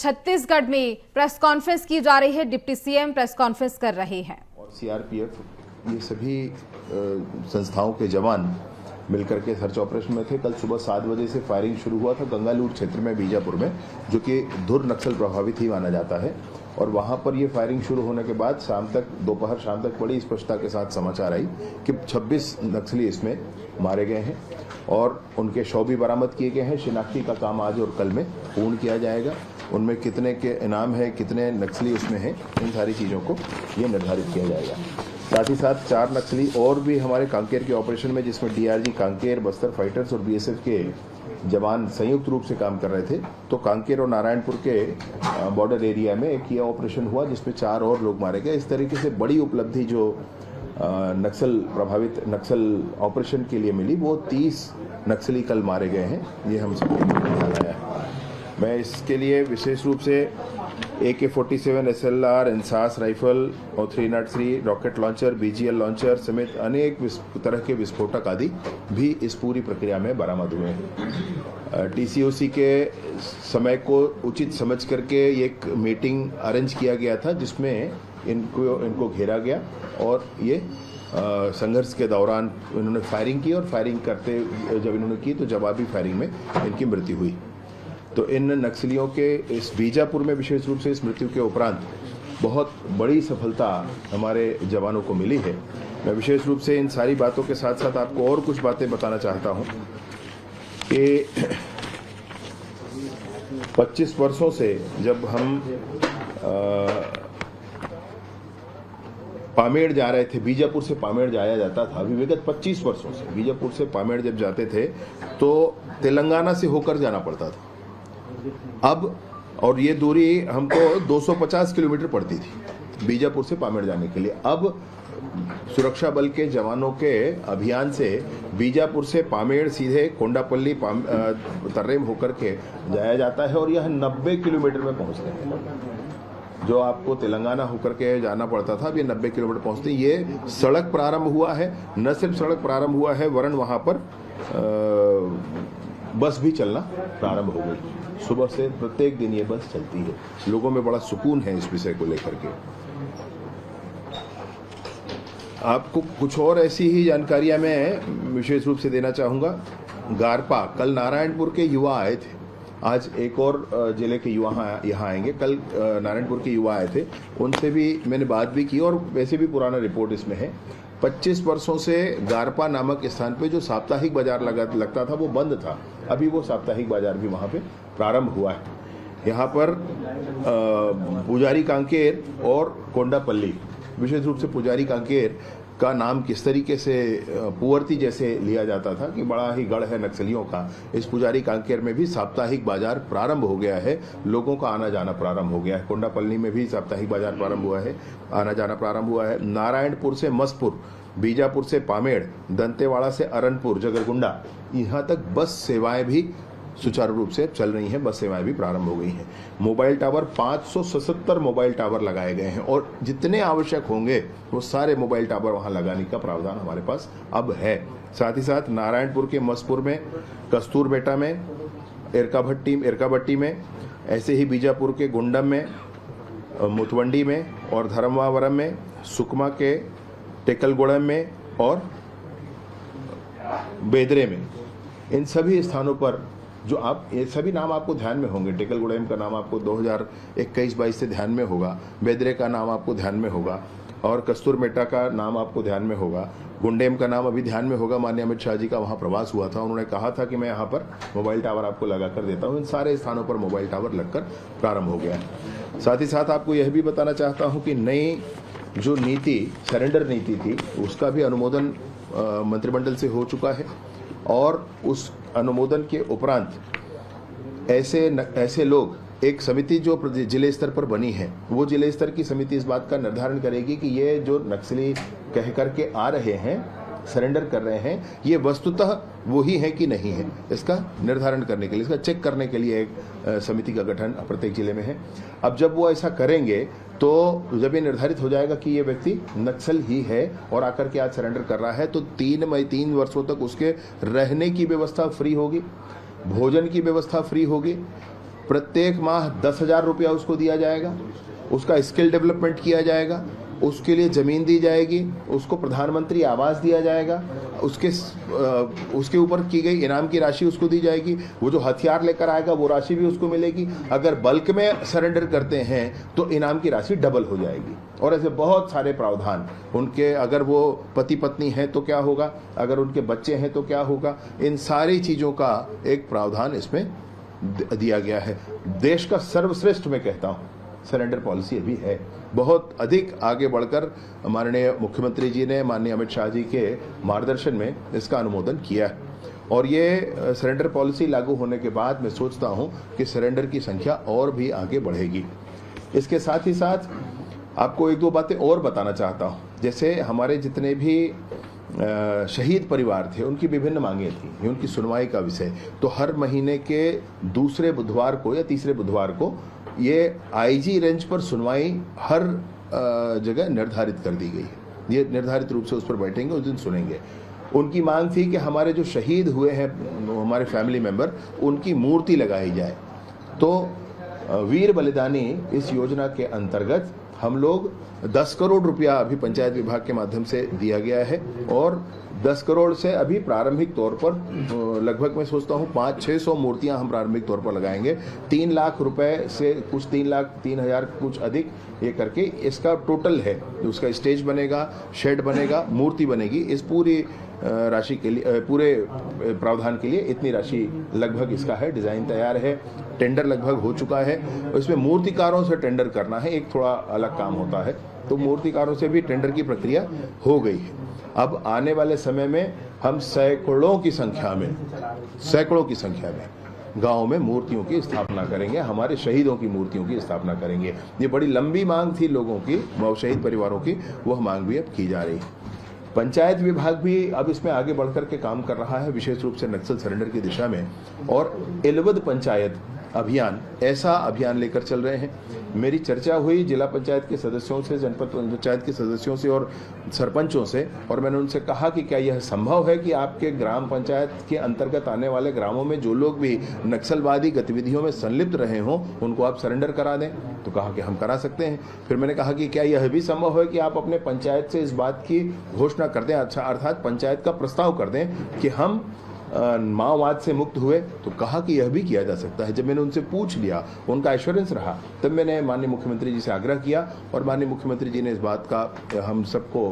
छत्तीसगढ़ में press conference की जा रही है। डिप्टी सीएम प्रेस कॉन्फ्रेंस कर रहे हैं और सीआरपीएफ ये सभी संस्थाओं के जवान मिलकर के सर्च ऑपरेशन में थे। कल सुबह 7 बजे से फायरिंग शुरू हुआ था गंगालूर क्षेत्र में, बीजापुर में, जो कि धुर नक्सल प्रभावित ही माना जाता है। और वहां पर ये फायरिंग शुरू होने के बाद दोपहर शाम तक बड़ी स्पष्टता के साथ समाचार आई कि 26 नक्सली इसमें मारे गए हैं और उनके शव भी बरामद किए गए हैं। शिनाख्ती का काम आज और कल में पूर्ण किया जाएगा। उनमें कितने के इनाम है, कितने नक्सली उसमें हैं, इन सारी चीज़ों को ये निर्धारित किया जाएगा। साथ ही साथ 4 नक्सली और भी हमारे कांकेर के ऑपरेशन में, जिसमें डीआरजी कांकेर, बस्तर फाइटर्स और बीएसएफ के जवान संयुक्त रूप से काम कर रहे थे। तो कांकेर और नारायणपुर के बॉर्डर एरिया में एक यह ऑपरेशन हुआ जिसमें 4 और लोग मारे गए। इस तरीके से बड़ी उपलब्धि जो नक्सल प्रभावित नक्सल ऑपरेशन के लिए मिली, वो 30 नक्सली कल मारे गए हैं। ये हम सबको ध्यान आया है। मैं इसके लिए विशेष रूप से AK-47 SLR, इंसास राइफल और 303 रॉकेट लॉन्चर, BGL लॉन्चर समेत अनेक तरह के विस्फोटक आदि भी इस पूरी प्रक्रिया में बरामद हुए हैं। TCOC के समय को उचित समझ करके एक मीटिंग अरेंज किया गया था जिसमें इनको घेरा गया और ये संघर्ष के दौरान इन्होंने फायरिंग की और फायरिंग करते जब इन्होंने की तो जवाबी फायरिंग में इनकी मृत्यु हुई। तो इन नक्सलियों के इस बीजापुर में विशेष रूप से इस मृत्यु के उपरांत बहुत बड़ी सफलता हमारे जवानों को मिली है। मैं विशेष रूप से इन सारी बातों के साथ साथ आपको और कुछ बातें बताना चाहता हूं कि 25 वर्षों से जब हम पामेड़ जा रहे थे, बीजापुर से पामेड़ जाया जाता था, अभी विगत 25 वर्षों से बीजापुर से पामेड़ जब जाते थे तो तेलंगाना से होकर जाना पड़ता था। अब और ये दूरी हमको 250 किलोमीटर पड़ती थी बीजापुर से पामेड़ जाने के लिए। अब सुरक्षा बल के जवानों के अभियान से बीजापुर से पामेड़ सीधे कोंडापल्ली तर्रेम होकर के जाया जाता है और यह 90 किलोमीटर में पहुंचते हैं। जो आपको तेलंगाना होकर के जाना पड़ता था, अब ये 90 किलोमीटर पहुंचते। ये सड़क प्रारंभ हुआ है, न सिर्फ सड़क प्रारंभ हुआ है वरन वहां पर बस भी चलना प्रारंभ हो गई। सुबह से प्रत्येक दिन ये बस चलती है। लोगों में बड़ा सुकून है इस विषय को लेकर के। आपको कुछ और ऐसी ही जानकारियां मैं विशेष रूप से देना चाहूँगा। गारपा, कल नारायणपुर के युवा आए थे, आज एक और जिले के युवा यहाँ आएंगे। कल नारायणपुर के युवा आए थे, उनसे भी मैंने बात भी की और वैसे भी पुराना रिपोर्ट इसमें है। 25 वर्षों से गारपा नामक स्थान पे जो साप्ताहिक बाजार लगता था वो बंद था। अभी वो साप्ताहिक बाजार भी वहाँ पे प्रारंभ हुआ है। यहाँ पर पुजारी कांकेर और कोंडापल्ली, विशेष रूप से पुजारी कांकेर का नाम किस तरीके से पुअर्ती जैसे लिया जाता था कि बड़ा ही गढ़ है नक्सलियों का, इस पुजारी कांकेर में भी साप्ताहिक बाजार प्रारंभ हो गया है। लोगों का आना जाना प्रारंभ हो गया है। कोंडापल्ली में भी साप्ताहिक बाजार प्रारंभ हुआ है, आना जाना प्रारंभ हुआ है। नारायणपुर से मसपुर, बीजापुर से पामेड़, दंतेवाड़ा से अरनपुर, जगरगुंडा, यहाँ तक बस सेवाएं भी सुचारू रूप से चल रही हैं। बस सेवाएं भी प्रारंभ हो गई हैं। मोबाइल टावर 577 मोबाइल टावर लगाए गए हैं और जितने आवश्यक होंगे वो सारे मोबाइल टावर वहां लगाने का प्रावधान हमारे पास अब है। साथ ही साथ नारायणपुर के मसपुर में, कस्तूरबेटा में, एरकाभट्टी में, ऐसे ही बीजापुर के गुंडम में, मुतवंडी में और धर्मावरम में, सुकमा के टेकलगुड़म में और बेदरे में, इन सभी स्थानों पर जो आप ये सभी नाम आपको ध्यान में होंगे। टेकलगुड़म का नाम आपको 2021-22 से ध्यान में होगा, बेदरे का नाम आपको ध्यान में होगा और कस्तूरबेटा का नाम आपको ध्यान में होगा। गुंडेम का नाम अभी ध्यान में होगा। माननीय अमित शाह जी का वहाँ प्रवास हुआ था, उन्होंने कहा था कि मैं यहाँ पर मोबाइल टावर आपको लगा कर देता हूँ। इन सारे स्थानों पर मोबाइल टावर लगकर प्रारंभ हो गया है। साथ ही साथ आपको यह भी बताना चाहता हूँ कि नई जो नीति, सरेंडर नीति थी, उसका भी अनुमोदन मंत्रिमंडल से हो चुका है और उस अनुमोदन के उपरांत ऐसे लोग, एक समिति जो जिले स्तर पर बनी है, वो जिले स्तर की समिति इस बात का निर्धारण करेगी कि ये जो नक्सली कह करके आ रहे हैं, सरेंडर कर रहे हैं, ये वस्तुतः वही है कि नहीं है, इसका निर्धारण करने के लिए, इसका चेक करने के लिए एक समिति का गठन प्रत्येक जिले में है। अब जब वो ऐसा करेंगे तो जब ये निर्धारित हो जाएगा कि ये व्यक्ति नक्सल ही है और आकर के आज सरेंडर कर रहा है, तो 3 वर्षों तक उसके रहने की व्यवस्था फ्री होगी, भोजन की व्यवस्था फ्री होगी, प्रत्येक माह 10,000 रुपया उसको दिया जाएगा, उसका स्किल डेवलपमेंट किया जाएगा, उसके लिए ज़मीन दी जाएगी, उसको प्रधानमंत्री आवास दिया जाएगा, उसके ऊपर की गई इनाम की राशि उसको दी जाएगी, वो जो हथियार लेकर आएगा वो राशि भी उसको मिलेगी। अगर बल्क में सरेंडर करते हैं तो इनाम की राशि डबल हो जाएगी। और ऐसे बहुत सारे प्रावधान उनके, अगर वो पति पत्नी हैं तो क्या होगा, अगर उनके बच्चे हैं तो क्या होगा, इन सारी चीज़ों का एक प्रावधान इसमें दिया गया है। देश का सर्वश्रेष्ठ मैं कहता हूँ सरेंडर पॉलिसी अभी है। बहुत अधिक आगे बढ़कर माननीय मुख्यमंत्री जी ने माननीय अमित शाह जी के मार्गदर्शन में इसका अनुमोदन किया है। और ये सरेंडर पॉलिसी लागू होने के बाद मैं सोचता हूँ कि सरेंडर की संख्या और भी आगे बढ़ेगी। इसके साथ ही साथ आपको एक दो बातें और बताना चाहता हूँ। जैसे हमारे जितने भी शहीद परिवार थे उनकी विभिन्न मांगें थी, ये उनकी सुनवाई का विषय। तो हर महीने के दूसरे बुधवार को या तीसरे बुधवार को ये आईजी रेंज पर सुनवाई हर जगह निर्धारित कर दी गई है। ये निर्धारित रूप से उस पर बैठेंगे, उस दिन सुनेंगे। उनकी मांग थी कि हमारे जो शहीद हुए हैं हमारे फैमिली मेंबर, उनकी मूर्ति लगाई जाए। तो वीर बलिदानी इस योजना के अंतर्गत हम लोग 10 करोड़ रुपया अभी पंचायत विभाग के माध्यम से दिया गया है। और 10 करोड़ से अभी प्रारंभिक तौर पर लगभग मैं सोचता हूँ 500-600 मूर्तियां हम प्रारंभिक तौर पर लगाएंगे। 3 लाख रुपए से कुछ 3,03,000 कुछ अधिक ये करके इसका टोटल है। उसका स्टेज बनेगा, शेड बनेगा, मूर्ति बनेगी। इस पूरी राशि के लिए, पूरे प्रावधान के लिए इतनी राशि लगभग इसका है। डिज़ाइन तैयार है, टेंडर लगभग हो चुका है। इसमें मूर्तिकारों से टेंडर करना है, एक थोड़ा अलग काम होता है। तो मूर्तिकारों से भी टेंडर की प्रक्रिया हो गई है। अब आने वाले समय में हम सैकड़ों की संख्या में गाँव में मूर्तियों की स्थापना करेंगे, हमारे शहीदों की मूर्तियों की स्थापना करेंगे। ये बड़ी लंबी मांग थी लोगों की, शहीद परिवारों की, वह मांग भी अब की जा रही है। पंचायत विभाग भी अब इसमें आगे बढ़कर के काम कर रहा है, विशेष रूप से नक्सल सरेंडर की दिशा में। और एलवद पंचायत अभियान, ऐसा अभियान लेकर चल रहे हैं। मेरी चर्चा हुई जिला पंचायत के सदस्यों से, जनपद पंचायत के सदस्यों से और सरपंचों से, और मैंने उनसे कहा कि क्या यह संभव है कि आपके ग्राम पंचायत के अंतर्गत आने वाले ग्रामों में जो लोग भी नक्सलवादी गतिविधियों में संलिप्त रहे हों उनको आप सरेंडर करा दें। तो कहा कि हम करा सकते हैं। फिर मैंने कहा कि क्या यह भी संभव है कि आप अपने पंचायत से इस बात की घोषणा कर दें, अच्छा अर्थात पंचायत का प्रस्ताव कर दें कि हम माओवाद से मुक्त हुए। तो कहा कि यह भी किया जा सकता है। जब मैंने उनसे पूछ लिया, उनका एश्योरेंस रहा, तब मैंने माननीय मुख्यमंत्री जी से आग्रह किया और माननीय मुख्यमंत्री जी ने इस बात का हम सबको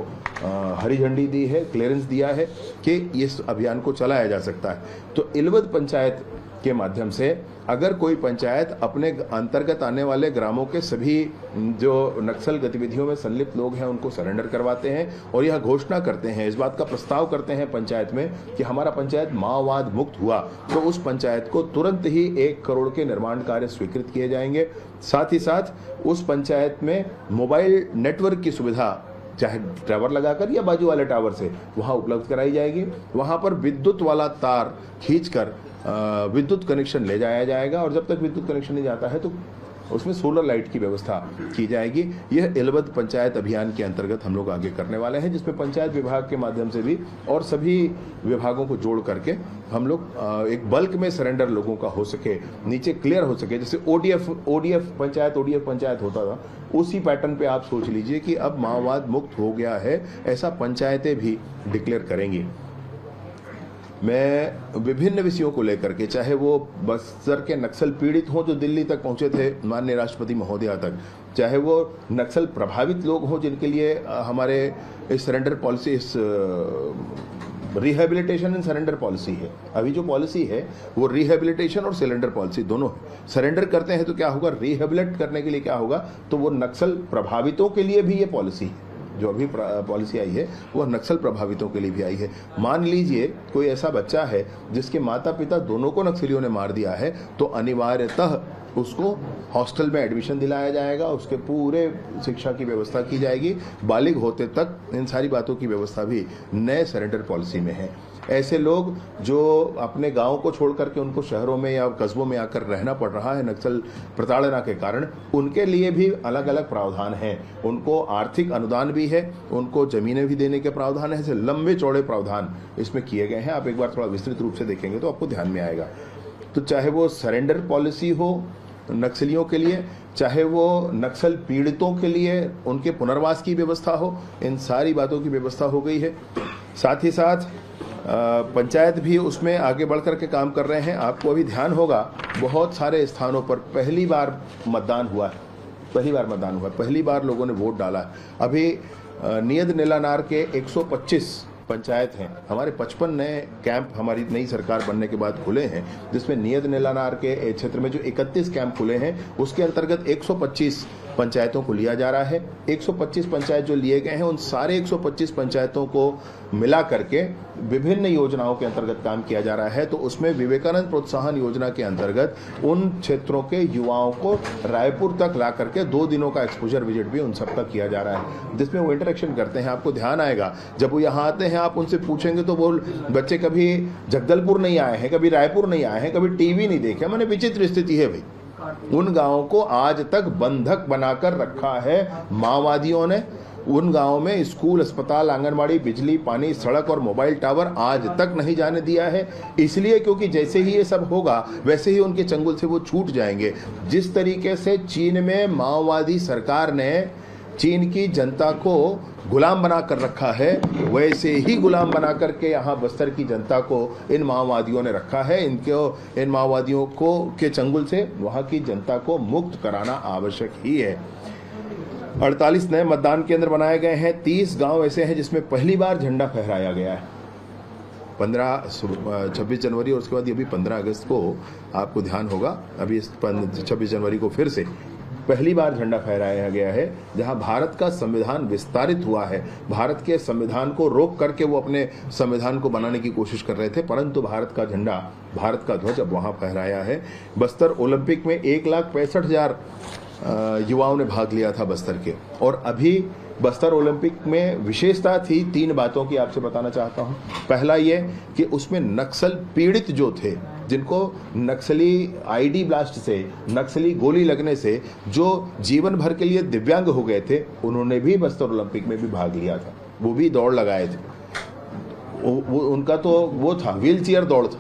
हरी झंडी दी है, क्लियरेंस दिया है कि इस अभियान को चलाया जा सकता है। तो एलवद पंचायत के माध्यम से अगर कोई पंचायत अपने अंतर्गत आने वाले ग्रामों के सभी जो नक्सल गतिविधियों में संलिप्त लोग हैं उनको सरेंडर करवाते हैं और यह घोषणा करते हैं, इस बात का प्रस्ताव करते हैं पंचायत में कि हमारा पंचायत माओवाद मुक्त हुआ, तो उस पंचायत को तुरंत ही 1 करोड़ के निर्माण कार्य स्वीकृत किए जाएंगे। साथ ही साथ उस पंचायत में मोबाइल नेटवर्क की सुविधा चाहे टावर लगाकर या बाजू वाले टावर से वहां उपलब्ध कराई जाएगी। वहां पर विद्युत वाला तार खींचकर विद्युत कनेक्शन ले जाया जाएगा और जब तक विद्युत कनेक्शन नहीं जाता है तो उसमें सोलर लाइट की व्यवस्था की जाएगी। यह एलवद पंचायत अभियान के अंतर्गत हम लोग आगे करने वाले हैं, जिसमें पंचायत विभाग के माध्यम से भी और सभी विभागों को जोड़ करके हम लोग एक बल्क में सरेंडर लोगों का हो सके, नीचे क्लियर हो सके। जैसे ओडीएफ पंचायत होता था, उसी पैटर्न पे आप सोच लीजिए कि अब माओवाद मुक्त हो गया है, ऐसा पंचायतें भी डिक्लेयर करेंगी। मैं विभिन्न विषयों को लेकर के, चाहे वो बस्तर के नक्सल पीड़ित हों जो दिल्ली तक पहुंचे थे माननीय राष्ट्रपति महोदया तक, चाहे वो नक्सल प्रभावित लोग हों जिनके लिए हमारे इस सरेंडर पॉलिसी, इस रिहेबिलिटेशन एंड सरेंडर पॉलिसी है। अभी जो पॉलिसी है वो रिहेबिलिटेशन और सरेंडर पॉलिसी दोनों है। सरेंडर करते हैं तो क्या होगा, रिहेबिलिट करने के लिए क्या होगा, तो वो नक्सल प्रभावितों के लिए भी ये पॉलिसी है। जो अभी पॉलिसी आई है वह नक्सल प्रभावितों के लिए भी आई है। मान लीजिए कोई ऐसा बच्चा है जिसके माता पिता दोनों को नक्सलियों ने मार दिया है, तो अनिवार्यतः उसको हॉस्टल में एडमिशन दिलाया जाएगा, उसके पूरे शिक्षा की व्यवस्था की जाएगी, बालिग होते तक इन सारी बातों की व्यवस्था भी नए सरेंडर पॉलिसी में है। ऐसे लोग जो अपने गांव को छोड़ करके उनको शहरों में या कस्बों में आकर रहना पड़ रहा है नक्सल प्रताड़ना के कारण, उनके लिए भी अलग अलग प्रावधान हैं। उनको आर्थिक अनुदान भी है, उनको जमीनें भी देने के प्रावधान है। ऐसे लंबे चौड़े प्रावधान इसमें किए गए हैं। आप एक बार थोड़ा विस्तृत रूप से देखेंगे तो आपको ध्यान में आएगा। तो चाहे वो सरेंडर पॉलिसी हो, नक्सलियों के लिए, चाहे वो नक्सल पीड़ितों के लिए उनके पुनर्वास की व्यवस्था हो, इन सारी बातों की व्यवस्था हो गई है। साथ ही साथ पंचायत भी उसमें आगे बढ़ कर के काम कर रहे हैं। आपको अभी ध्यान होगा, बहुत सारे स्थानों पर पहली बार मतदान हुआ है, पहली बार लोगों ने वोट डाला है। अभी नियद नीलानार के 125 पंचायत हैं। हमारे 55 नए कैंप हमारी नई सरकार बनने के बाद खुले हैं, जिसमें नियद नीलानार के क्षेत्र में जो 31 कैंप खुले हैं उसके अंतर्गत 125 पंचायतों को लिया जा रहा है। 125 पंचायत जो लिए गए हैं, उन सारे 125 पंचायतों को मिला करके विभिन्न योजनाओं के अंतर्गत काम किया जा रहा है। तो उसमें विवेकानंद प्रोत्साहन योजना के अंतर्गत उन क्षेत्रों के युवाओं को रायपुर तक ला करके 2 दिनों का एक्सपोजर विजिट भी उन सब तक किया जा रहा है, जिसमें वो इंटरेक्शन करते हैं। आपको ध्यान आएगा, जब वो यहाँ आते हैं आप उनसे पूछेंगे तो वो बच्चे कभी जगदलपुर नहीं आए हैं, कभी रायपुर नहीं आए हैं, कभी टीवी नहीं देखे। मैंने विचित्र स्थिति है भाई, उन गांवों को आज तक बंधक बनाकर रखा है माओवादियों ने। उन गांवों में स्कूल, अस्पताल, आंगनबाड़ी, बिजली, पानी, सड़क और मोबाइल टावर आज तक नहीं जाने दिया है। इसलिए क्योंकि जैसे ही ये सब होगा वैसे ही उनके चंगुल से वो छूट जाएंगे। जिस तरीके से चीन में माओवादी सरकार ने चीन की जनता को गुलाम बना कर रखा है, वैसे ही गुलाम बना करके यहाँ बस्तर की जनता को इन माओवादियों ने रखा है। इन माओवादियों को के चंगुल से वहाँ की जनता को मुक्त कराना आवश्यक ही है। 48 नए मतदान केंद्र बनाए गए हैं। 30 गांव ऐसे हैं जिसमें पहली बार झंडा फहराया गया है। 26 जनवरी और उसके बाद अभी 15 अगस्त को आपको ध्यान होगा, अभी 26 जनवरी को फिर से पहली बार झंडा फहराया गया है, जहां भारत का संविधान विस्तारित हुआ है। भारत के संविधान को रोक करके वो अपने संविधान को बनाने की कोशिश कर रहे थे, परंतु भारत का झंडा, भारत का ध्वज अब वहां फहराया है। बस्तर ओलंपिक में 1,65,000 युवाओं ने भाग लिया था बस्तर के। और अभी बस्तर ओलंपिक में विशेषता थी, 3 बातों की आपसे बताना चाहता हूं। पहला ये कि उसमें नक्सल पीड़ित जो थे, जिनको नक्सली आईडी ब्लास्ट से, नक्सली गोली लगने से जो जीवन भर के लिए दिव्यांग हो गए थे, उन्होंने भी बस्तर ओलंपिक में भी भाग लिया था, वो भी दौड़ लगाए थे। उनका तो वो था, व्हील चेयर दौड़ था।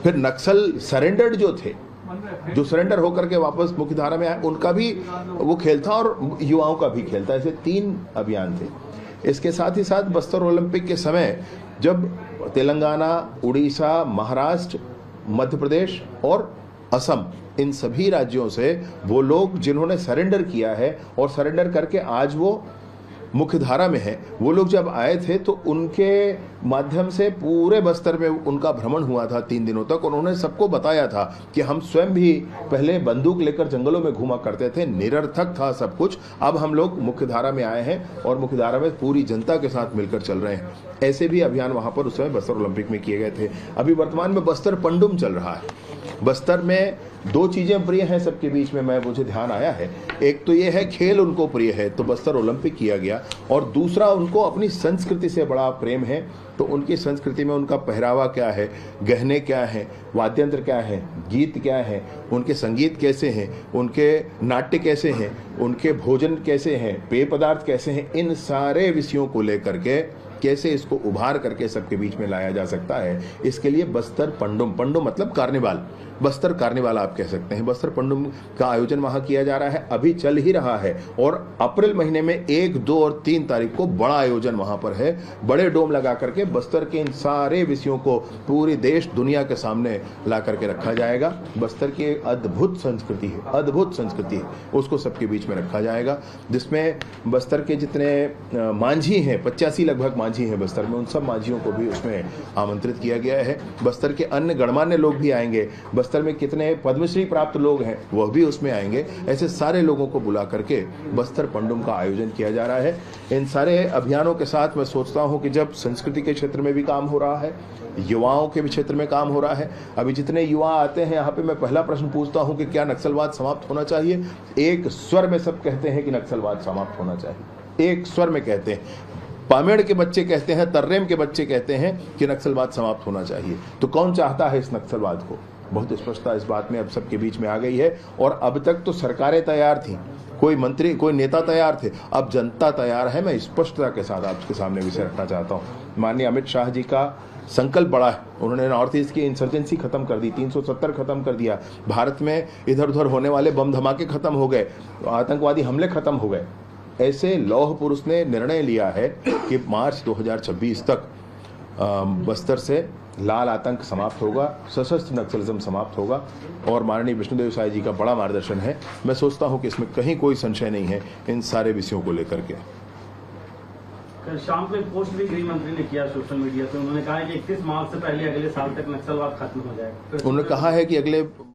फिर नक्सल सरेंडर्ड जो थे, जो सरेंडर होकर के वापस मुख्यधारा में आए, उनका भी वो खेल था और युवाओं का भी खेल था। ऐसे 3 अभियान थे। इसके साथ ही साथ बस्तर ओलंपिक के समय जब तेलंगाना, उड़ीसा, महाराष्ट्र, मध्य प्रदेश और असम, इन सभी राज्यों से वो लोग जिन्होंने सरेंडर किया है और सरेंडर करके आज वो मुख्यधारा में है, वो लोग जब आए थे तो उनके माध्यम से पूरे बस्तर में उनका भ्रमण हुआ था 3 दिनों तक। उन्होंने सबको बताया था कि हम स्वयं भी पहले बंदूक लेकर जंगलों में घूमा करते थे, निरर्थक था सब कुछ। अब हम लोग मुख्यधारा में आए हैं और मुख्यधारा में पूरी जनता के साथ मिलकर चल रहे हैं। ऐसे भी अभियान वहां पर उस समय बस्तर ओलंपिक में किए गए थे। अभी वर्तमान में बस्तर पंडुम चल रहा है। बस्तर में 2 चीजें प्रिय हैं सबके बीच में, मुझे ध्यान आया है। एक तो ये है खेल उनको प्रिय है, तो बस्तर ओलंपिक किया गया, और दूसरा उनको अपनी संस्कृति से बड़ा प्रेम है। तो उनकी संस्कृति में उनका पहरावा क्या है, गहने क्या हैं, वाद्यंत्र क्या है, गीत क्या है, उनके संगीत कैसे हैं, उनके नाट्य कैसे हैं, उनके भोजन कैसे हैं, पेय पदार्थ कैसे हैं, इन सारे विषयों को लेकर के कैसे इसको उभार करके सबके बीच में लाया जा सकता है, इसके लिए बस्तर पंडुम, पंडुम मतलब कार्निवाल, बस्तर कार्निवाल आप कह सकते हैं, बस्तर पंडुम का आयोजन वहां किया जा रहा है, अभी चल ही रहा है। और अप्रैल महीने में 1, 2 और 3 तारीख को बड़ा आयोजन वहां पर है। बड़े डोम लगा करके बस्तर के इन सारे विषयों को पूरे देश दुनिया के सामने ला करके रखा जाएगा। बस्तर की अद्भुत संस्कृति है, अद्भुत संस्कृति है, उसको सबके बीच में रखा जाएगा, जिसमें बस्तर के जितने मांझी हैं, 85 लगभग मांझी हैं बस्तर में, उन सब मांझियों को भी उसमें आमंत्रित किया गया है। बस्तर के अन्य गणमान्य लोग भी आएंगे, बस्तर में कितने पद्मश्री प्राप्त लोग हैं वह भी उसमें आएंगे। ऐसे सारे लोगों को बुला करके बस्तर पंडुम का आयोजन किया जा रहा है। इन सारे अभियानों के साथ मैं सोचता हूं कि जब संस्कृति के क्षेत्र में भी काम हो रहा है, युवाओं के भी क्षेत्र में काम हो रहा है, अभी जितने युवा आते हैं यहाँ पे, मैं पहला प्रश्न पूछता हूं कि क्या नक्सलवाद समाप्त होना चाहिए? एक स्वर में सब कहते हैं कि नक्सलवाद समाप्त होना चाहिए, एक स्वर में कहते हैं। पामेड़ के बच्चे कहते हैं, तर्रेम के बच्चे कहते हैं कि नक्सलवाद समाप्त होना चाहिए। तो कौन चाहता है इस नक्सलवाद को? बहुत स्पष्टता इस बात में अब सबके बीच में आ गई है। और अब तक तो सरकारें तैयार थीं, कोई मंत्री, कोई नेता तैयार थे, अब जनता तैयार है। मैं स्पष्टता के साथ आपके सामने विषय रखना चाहता हूँ। माननीय अमित शाह जी का संकल्प बड़ा है। उन्होंने नॉर्थ ईस्ट की इंसर्जेंसी खत्म कर दी, 370 खत्म कर दिया, भारत में इधर उधर होने वाले बम धमाके खत्म हो गए, आतंकवादी हमले खत्म हो गए। ऐसे लौह पुरुष ने निर्णय लिया है कि मार्च 2026 तक बस्तर से लाल आतंक समाप्त होगा, सशस्त्र नक्सलिज्म समाप्त होगा, और माननीय विष्णुदेव साय जी का बड़ा मार्गदर्शन है। मैं सोचता हूं कि इसमें कहीं कोई संशय नहीं है इन सारे विषयों को लेकर के। कल शाम को एक पोस्ट भी गृह मंत्री ने किया सोशल मीडिया पे, उन्होंने कहा है कि 31 मार्च से पहले अगले साल तक नक्सलवाद खत्म हो जाएगा। उन्होंने कहा है कि अगले